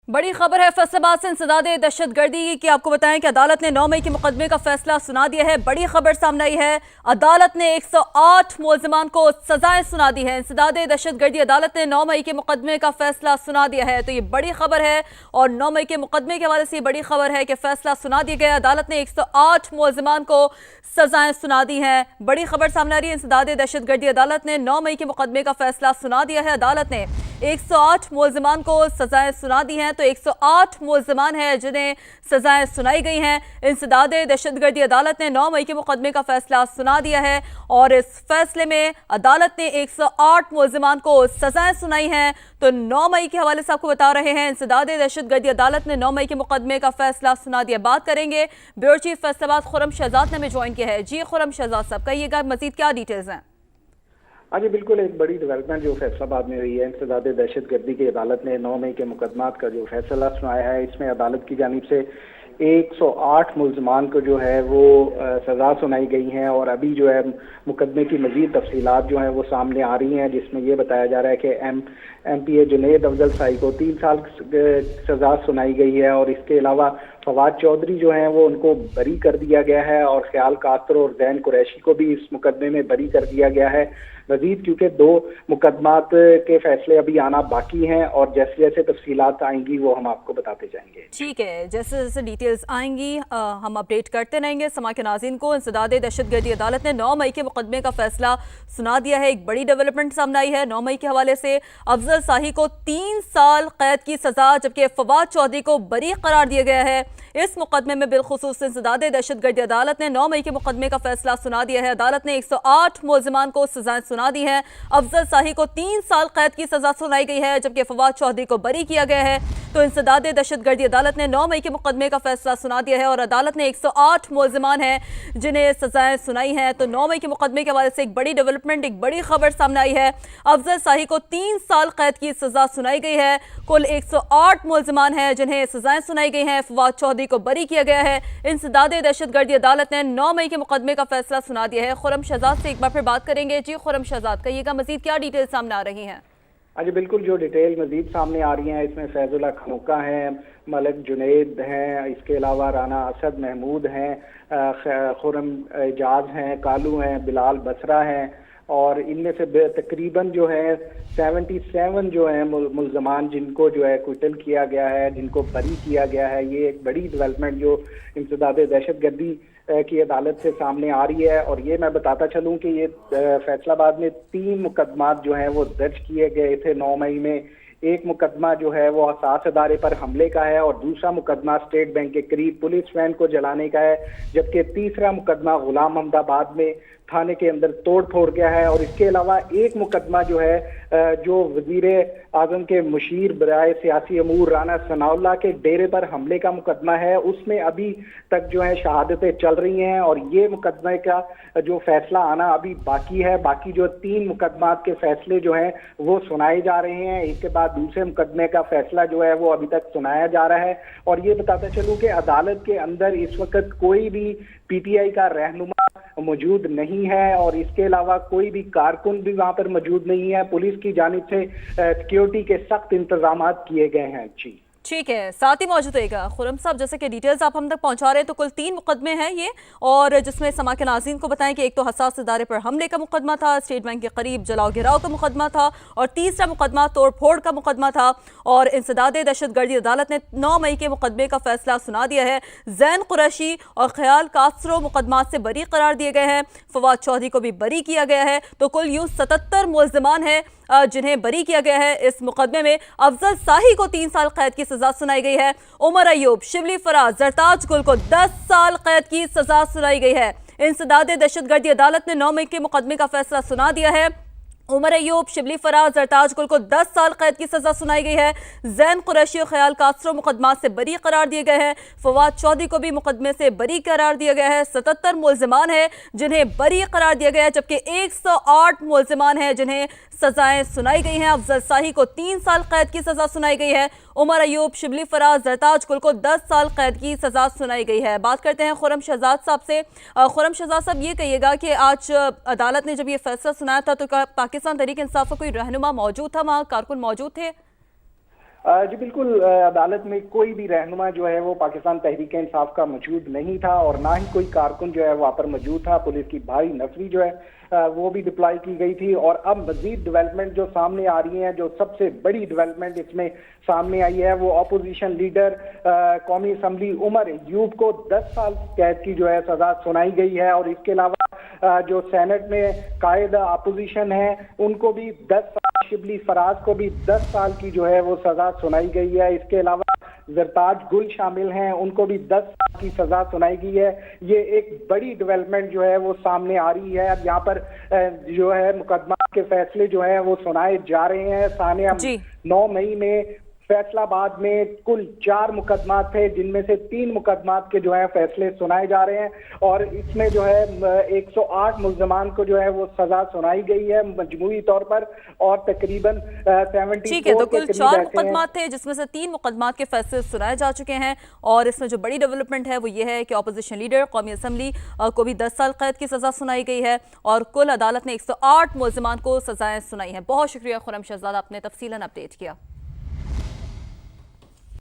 बड़ी खबर है फैसलाबाद से इंसदादे दहशतगर्दी की। आपको बताएं कि अदालत ने 9 मई के मुकदमे का फैसला सुना दिया है। बड़ी खबर सामने आई है, अदालत ने 108 मुलजमान को सजाएं सुना दी है। इंसदादे दहशतगर्दी अदालत ने 9 मई के मुकदमे का फैसला सुना दिया है, तो ये बड़ी खबर है। और 9 मई के मुकदमे के हवाले से बड़ी खबर है कि फैसला सुना दिया गया। अदालत ने 108 मुलजमान को सजाएं सुना दी हैं। बड़ी खबर सामने आ रही है, इंसदादे दहशतगर्दी अदालत ने 9 मई के मुकदमे का फैसला सुना दिया है। अदालत ने 108 मुलजमान को सजाएं सुना दी हैं, तो 108 मुलजमान हैं जिन्हें सजाएं सुनाई गई हैं। इंसदादे दहशतगर्दी अदालत ने 9 मई के मुकदमे का फैसला सुना दिया है और इस फैसले में अदालत ने 108 मुलजमान को सजाएं सुनाई हैं। तो 9 मई के हवाले से आपको बता रहे हैं, इंसदादे दहशतगर्दी अदालत ने 9 मई के मुकदमे का फैसला सुना दिया। बात करेंगे ब्यूरो चीफ फैसलाबाद खुर्रम शहजाद ने हमें ज्वाइन किया है। जी खुर्रम शहजाद साहब, कहिएगा मजीद क्या डिटेल्स हैं? हाँ जी, बिल्कुल एक बड़ी डेवलपमेंट जो फैसलाबाद में हुई है। इंसदादे दहशतगर्दी की अदालत ने 9 मई के मुकदमात का जो फैसला सुनाया है, इसमें अदालत की जानिब से 108 मुलजमान को जो है वो सजा सुनाई गई हैं। और अभी जो है मुकदमे की मजीद तफसीलात जो हैं वो सामने आ रही हैं, जिसमें ये बताया जा रहा है कि MPA जुनैद अफजल शाही को 3 साल सजा सुनाई गई है। और इसके अलावा फवाद चौधरी जो हैं वो उनको बरी कर दिया गया है और ख्याल कासर और जैन कुरैशी को भी इस मुकदमे में बरी कर दिया गया है। मजीद क्योंकि 2 मुकदमात के फैसले अभी आना बाकी हैं और जैसे जैसे तफसीलात आएंगी वो हम आपको बताते जाएंगे। ठीक है, जैसे जैसे डिटेल्स आएंगी हम अपडेट करते रहेंगे समा के नाज़रीन को। इंसदादे दहशतगर्दी अदालत ने 9 मई के मुकदमे का फैसला सुना दिया है। एक बड़ी डेवलपमेंट सामने आई है। 9 मई के हवाले से अफजल शाही को 3 साल कैद की सजा, जबकि फवाद चौधरी को बरी करार दिया गया है। इस मुकदमे में बिलखुसूस इंसदादे दहशतगर्दी अदालत ने 9 मई के मुकदमे का फैसला सुना दिया है। अदालत ने 108 मुलजमान को सजाएं सुना दी है। अफजल शाही को 3 साल कैद की सजा सुनाई गई है, जबकि फवाद चौधरी को बरी किया गया है। तो इंसदादे दहशतगर्दी अदालत ने 9 मई के मुकदमे का फैसला सुना दिया है और अदालत ने 108 मुलजमान हैं जिन्हें सजाएं सुनाई हैं। तो 9 मई के मुकदमे के हवाले से एक बड़ी डेवलपमेंट, एक बड़ी खबर सामने आई है। अफजल शाही को 3 साल कैद की सजा सुनाई गई है। कुल 108 मुलजमान हैं जिन्हें सजाएं सुनाई गई हैं। फवाद चौधरी को बरी किया गया है। इंसदादे दहशतगर्दी अदालत ने 9 मई के मुकदमे का फैसला सुना दिया है। खुर्रम शहजाद से एक बार फिर बात करेंगे। जी खुर्रम शहजाद, कहिएगा मजीद क्या डिटेल सामने आ रही हैं? जी बिल्कुल, जो डिटेल मजीद सामने आ रही हैं इसमें फैजुल्ला खनोका हैं, मलिक जुनैद हैं, इसके अलावा राना असद महमूद हैं, खुर्रम एजाज हैं, कालू हैं, बिलाल बसरा हैं। और इनमें से तकरीबन जो है 77 जो है मुलजमान जिनको जो है क्विटल किया गया है, जिनको बरी किया गया है। ये एक बड़ी डेवलपमेंट जो इंसदादे दहशतगर्दी की अदालत से सामने आ रही है। और ये मैं बताता चलूं कि ये फैसलाबाद में 3 मुकदमात जो हैं वो दर्ज किए गए थे 9 मई में। एक मुकदमा जो है वो असास अदारे पर हमले का है और दूसरा मुकदमा स्टेट बैंक के करीब पुलिस वैन को जलाने का है, जबकि तीसरा मुकदमा गुलाम अहमदाबाद में थाने के अंदर तोड़ फोड़ गया है। और इसके अलावा एक मुकदमा जो है जो वजीर आजम के मुशीर बराए सियासी अमूर राना सनाउल्लाह के डेरे पर हमले का मुकदमा है, उसमें अभी तक जो है शहादतें चल रही हैं और ये मुकदमे का जो फैसला आना अभी बाकी है। बाकी जो 3 मुकदमात के फैसले जो हैं वो सुनाए जा रहे हैं, एक के बाद दूसरे मुकदमे का फैसला जो है वो अभी तक सुनाया जा रहा है। और ये बताते चलूं कि अदालत के अंदर इस वक्त कोई भी PTI का रहनुमा मौजूद नहीं है और इसके अलावा कोई भी कारकुन भी वहां पर मौजूद नहीं है। पुलिस की जानिब से सिक्योरिटी के सख्त इंतजाम किए गए हैं। जी ठीक है, साथ ही मौजूद रहेगा खुर्रम साहब। जैसे कि डिटेल्स आप हम तक पहुंचा रहे हैं, तो कुल 3 मुकदमे हैं ये, और जिसमें समा के नाज़रीन को बताएं कि एक तो हसास इदारे पर हमले का मुकदमा था, स्टेट बैंक के करीब जलाओ गिराव का मुकदमा था और तीसरा मुकदमा तोड़ फोड़ का मुकदमा था। और इंसदादे दहशतगर्दी अदालत ने 9 मई के मुकदमे का फैसला सुना दिया है। जैन कुरैशी और ख्याल कासरो मुकदमात से बरी करार दिए गए हैं। फवाद चौधरी को भी बरी किया गया है। तो कुल यूं 77 मुलजमान हैं जिन्हें बरी किया गया है। इस मुकदमे में अफजल शाही को 3 साल कैद की सजा सुनाई गई है। उमर अयूब, शिबली फराज, जरताज गुल को 10 साल कैद की सजा सुनाई गई है। इंसदादे दहशतगर्दी अदालत ने 9 मई के मुकदमे का फैसला सुना दिया है। उमर अयूब, शिबली फराज, जरताज गुल को 10 साल कैद की सजा सुनाई गई है। जैन कुरैशी और ख्याल कासरो मुकदमात से बरी करार दिए गए हैं। फवाद चौधरी को भी मुकदमे से बरी करार दिया गया है। 77 मुलजमान हैं जिन्हें बरी करार दिया गया है, जबकि 108 मुलजमान हैं जिन्हें सजाएं सुनाई गई हैं। अफजल शाही को 3 साल कैद की सजा सुनाई गई है। उमर अयूब, शिबली फराज, जरताज गुल को 10 साल कैद की सजा सुनाई गई है। बात करते हैं खुर्रम शहजाद साहब से। खुर्रम शहजाद साहब, ये कहिएगा कि आज अदालत ने जब ये फैसला सुनाया था तो पाकिस्तान तहरीक इंसाफ का कोई रहनुमा मौजूद था, वहाँ कारकुन मौजूद थे? जी बिल्कुल, अदालत में कोई भी रहनुमा जो है वो पाकिस्तान तहरीक इंसाफ का मौजूद नहीं था और ना ही कोई कारकुन जो है वहाँ पर मौजूद था। पुलिस की भारी नफरी जो है वो भी डिप्लॉय की गई थी। और अब मजीद डेवलपमेंट जो सामने आ रही है, जो सबसे बड़ी डेवलपमेंट इसमें सामने आई है वो अपोजिशन लीडर कौमी असम्बली उमर अयूब को 10 साल कैद की जो है सजा सुनाई गई है। और इसके अलावा जो सेनेट में कायद अपोजिशन है उनको भी 10 साल, शिबली फराज को भी 10 साल की जो है वो सजा सुनाई गई है। इसके अलावा जरताज गुल शामिल हैं, उनको भी 10 साल की सजा सुनाई गई है। ये एक बड़ी डेवलपमेंट जो है वो सामने आ रही है। अब यहाँ पर जो है मुकदमा के फैसले जो है वो सुनाए जा रहे हैं। सानिया, 9 मई में फैसलाबाद में कुल 4 मुकदमात थे, जिनमें से 3 मुकदमात के जो है फैसले सुनाए जा रहे हैं। और इसमें जो है 108 मुल्जमान को जो है वो सजा सुनाई गई है मजमूई तौर पर। और तकरीबन 74 ठीक है, तो कुल 4 मुकदमात थे जिसमें से 3 मुकदमात के फैसले सुनाए जा चुके हैं। और इसमें जो बड़ी डेवलपमेंट है वो ये है कि अपोजिशन लीडर कौमी असम्बली को भी 10 साल कैद की सजा सुनाई गई है और कुल अदालत ने 108 मुल्जमान को सजाएं सुनाई हैं। बहुत शुक्रिया खुर्रम शहजाद, आपने तफसीलन अपडेट किया।